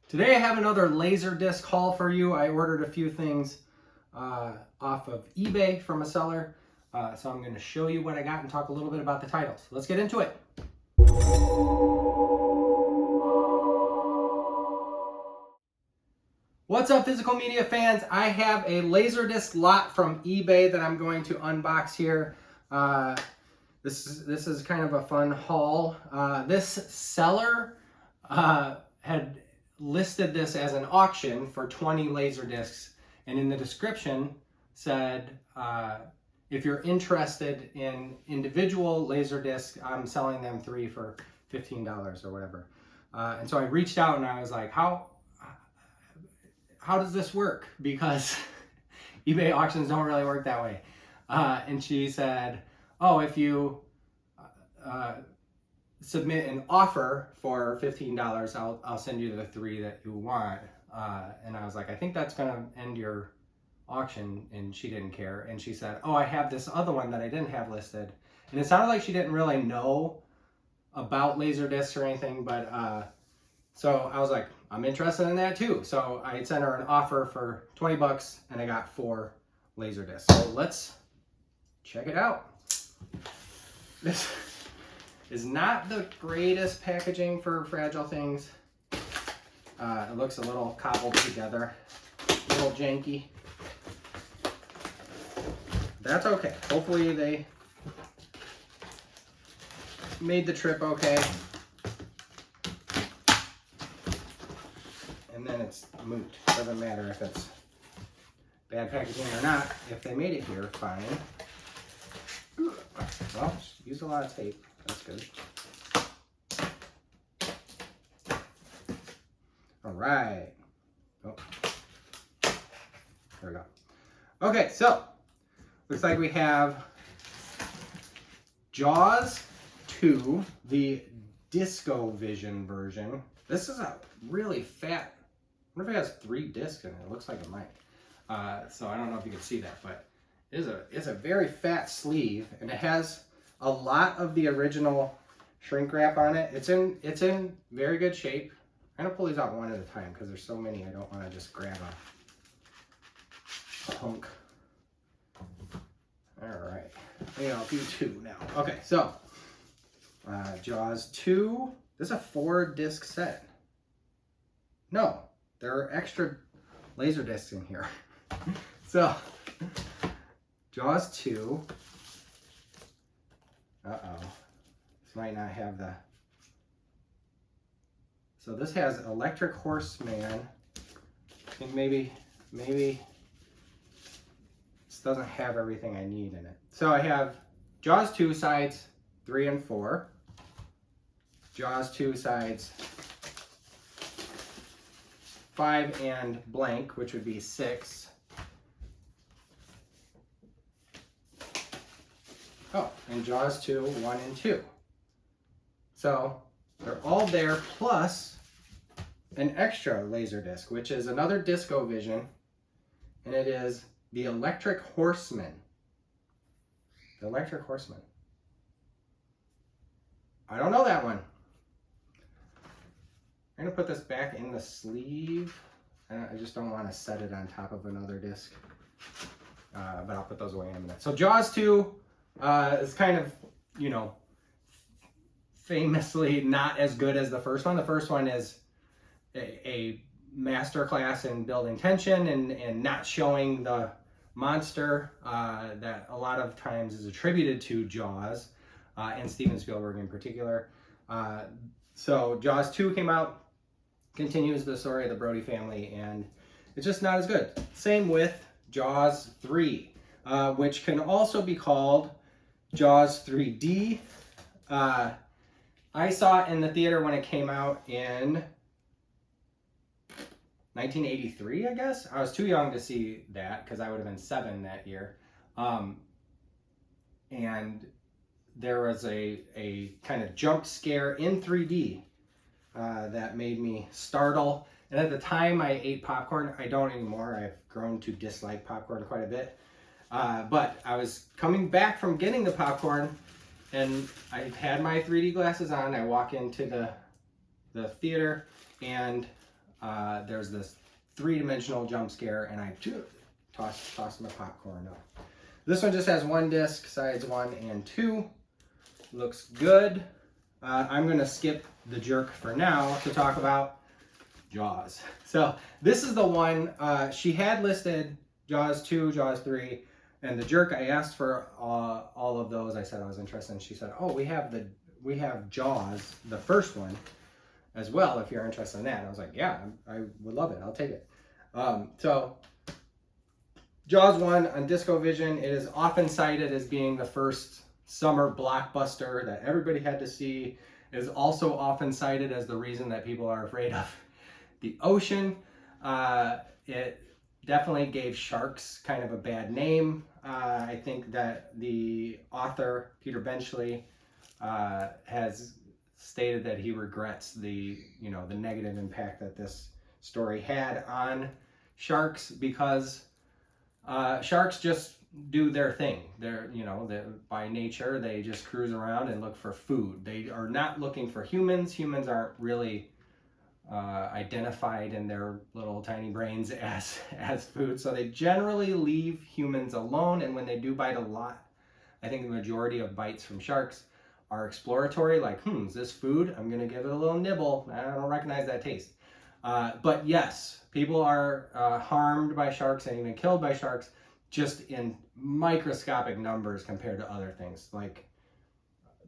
Today I have another Laserdisc haul for you. I ordered a few things off of eBay from a seller. So I'm going to show you what I got and talk a little bit about the titles. Let's get into it. What's up, physical media fans? I have a Laserdisc lot from eBay that I'm going to unbox here. This is kind of a fun haul. This seller had listed this as an auction for 20 Laserdiscs, and in the description said, if you're interested in individual Laserdiscs, I'm selling them 3 for $15 or whatever. And so I reached out and I was like, how does this work? Because eBay auctions don't really work that way. And she said, oh, if you submit an offer for $15, I'll send you the 3 that you want. And I was like, I think that's gonna end your auction. And she didn't care. And she said, oh, I have this other one that I didn't have listed. And it sounded like she didn't really know about Laserdiscs or anything, but so I was like, I'm interested in that too. So I sent her an offer for 20 bucks and I got 4 Laserdiscs. So let's check it out. This is not the greatest packaging for fragile things. It looks a little cobbled together, a little janky. That's okay. Hopefully they made the trip okay. And then it's moot. Doesn't matter if it's bad packaging or not. If they made it here, fine. Well, used a lot of tape. That's good. All right. Oh. There we go. Okay, so looks like we have JAWS 2, the Disco Vision version. This is a really fat. I wonder if it has 3 discs in it. It looks like it might. So I don't know if you can see that, but it's a very fat sleeve, and it has a lot of the original shrink wrap on it. It's in very good shape. I'm gonna pull these out one at a time because there's so many. I don't want to just grab a hunk. All right, maybe I'll do 2 now. Okay, so JAWS 2. This is a 4-disc set. No, there are extra Laserdiscs in here. So JAWS 2. Uh-oh. This might not have the... So this has Electric Horseman. I think maybe this doesn't have everything I need in it. So I have JAWS 2 sides 3 and 4. JAWS 2 sides 5 and blank, which would be 6. Oh, and JAWS 2, 1 and 2. So they're all there, plus an extra Laserdisc, which is another Disco Vision, and it is the Electric Horseman. The Electric Horseman. I don't know that one. I'm gonna put this back in the sleeve. I just don't want to set it on top of another disc, but I'll put those away in a minute. So JAWS 2 is kind of, you know, famously not as good as the first one. The first one is a master class in building tension and not showing the monster that a lot of times is attributed to JAWS and Steven Spielberg in particular. So JAWS 2 came out, continues the story of the Brody family, and it's just not as good. Same with JAWS 3, which can also be called JAWS 3D. I saw it in the theater when it came out in 1983, I guess. I was too young to see that because I would have been 7 that year. And there was a kind of jump scare in 3D that made me startle. And at the time I ate popcorn. I don't anymore. I've grown to dislike popcorn quite a bit. But I was coming back from getting the popcorn, and I had my 3D glasses on. I walk into the theater, and there's this three-dimensional jump scare, and I tossed my popcorn up. This one just has one disc, sides 1 and 2. Looks good. I'm going to skip the jerk for now to talk about JAWS. So this is the one, she had listed JAWS 2, JAWS 3, and the jerk. I asked for all of those. I said I was interested, and she said, oh, we have JAWS, the first one, as well, if you're interested in that. And I was like, yeah, I would love it. I'll take it. So JAWS 1 on DiscoVision, it is often cited as being the first summer blockbuster that everybody had to see. It is also often cited as the reason that people are afraid of the ocean. It definitely gave sharks kind of a bad name. I think that the author, Peter Benchley, has stated that he regrets the negative impact that this story had on sharks, because sharks just do their thing. They're by nature, they just cruise around and look for food. They are not looking for humans. Humans aren't really identified in their little tiny brains as food, so they generally leave humans alone. And when they do bite a lot, I think the majority of bites from sharks are exploratory, like, is this food? I'm gonna give it a little nibble. I don't recognize that taste. But yes, people are harmed by sharks and even killed by sharks, just in microscopic numbers compared to other things like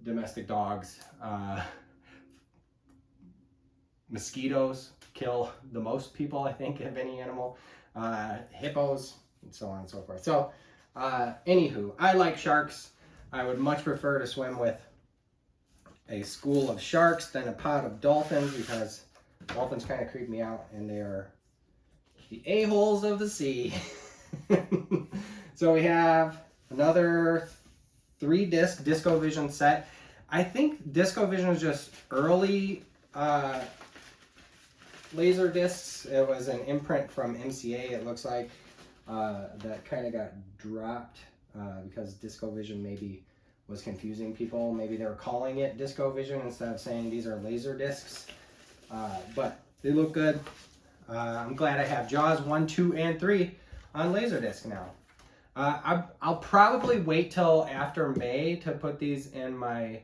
domestic dogs. Mosquitoes kill the most people, I think, of any animal. Hippos, and so on and so forth. So, anywho, I like sharks. I would much prefer to swim with a school of sharks than a pod of dolphins, because dolphins kind of creep me out, and they are the a-holes of the sea. So we have another 3-disc DiscoVision set. I think DiscoVision is just early laser discs. It was an imprint from MCA, it looks like, that kind of got dropped because DiscoVision maybe was confusing people. Maybe they were calling it DiscoVision instead of saying these are laser discs. But they look good. I'm glad I have JAWS 1, 2, and 3 on Laserdisc now. I'll probably wait till after May to put these in my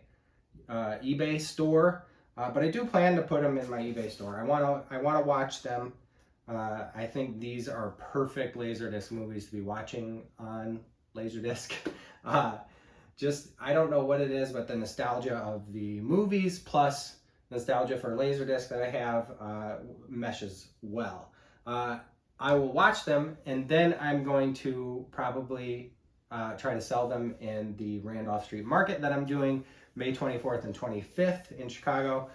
eBay store, but I do plan to put them in my eBay store. I want to watch them. I think these are perfect Laserdisc movies to be watching on Laserdisc. I don't know what it is, but the nostalgia of the movies plus nostalgia for Laserdisc that I have meshes well. I will watch them, and then I'm going to probably try to sell them in the Randolph Street Market that I'm doing May 24th and 25th in Chicago.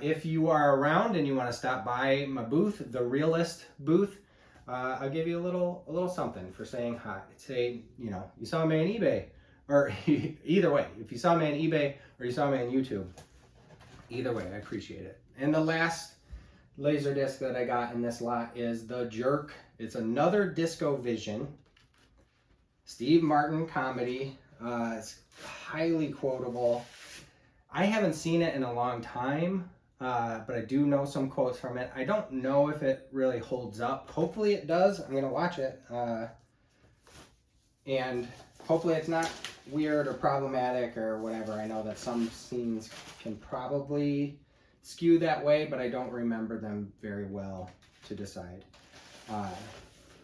If you are around and you want to stop by my booth, the Realist booth, I'll give you a little something for saying hi. Say, you saw me on eBay, or either way, if you saw me on eBay or you saw me on YouTube, either way, I appreciate it. And the last Laserdisc that I got in this lot is The Jerk. It's another DiscoVision Steve Martin comedy. It's highly quotable. I haven't seen it in a long time, but I do know some quotes from it. I don't know if it really holds up. Hopefully it does. I'm gonna watch it, and hopefully it's not weird or problematic or whatever. I know that some scenes can probably skew that way, but I don't remember them very well to decide.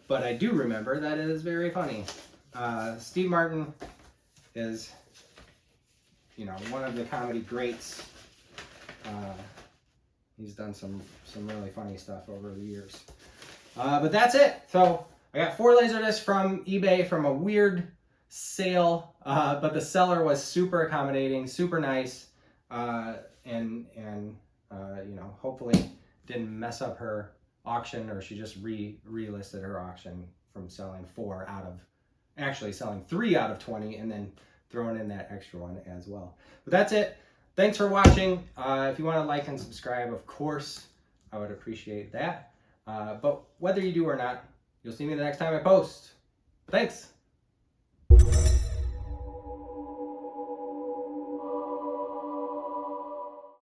But I do remember that it is very funny. Steve Martin is, one of the comedy greats. He's done some really funny stuff over the years. But that's it. So I got 4 Laserdiscs from eBay from a weird sale, but the seller was super accommodating, super nice, and hopefully didn't mess up her auction, or she just relisted her auction from selling 3 out of 20 and then throwing in that extra one as well. But that's it. Thanks for watching. If you want to like and subscribe, of course, I would appreciate that. But whether you do or not, you'll see me the next time I post. Thanks.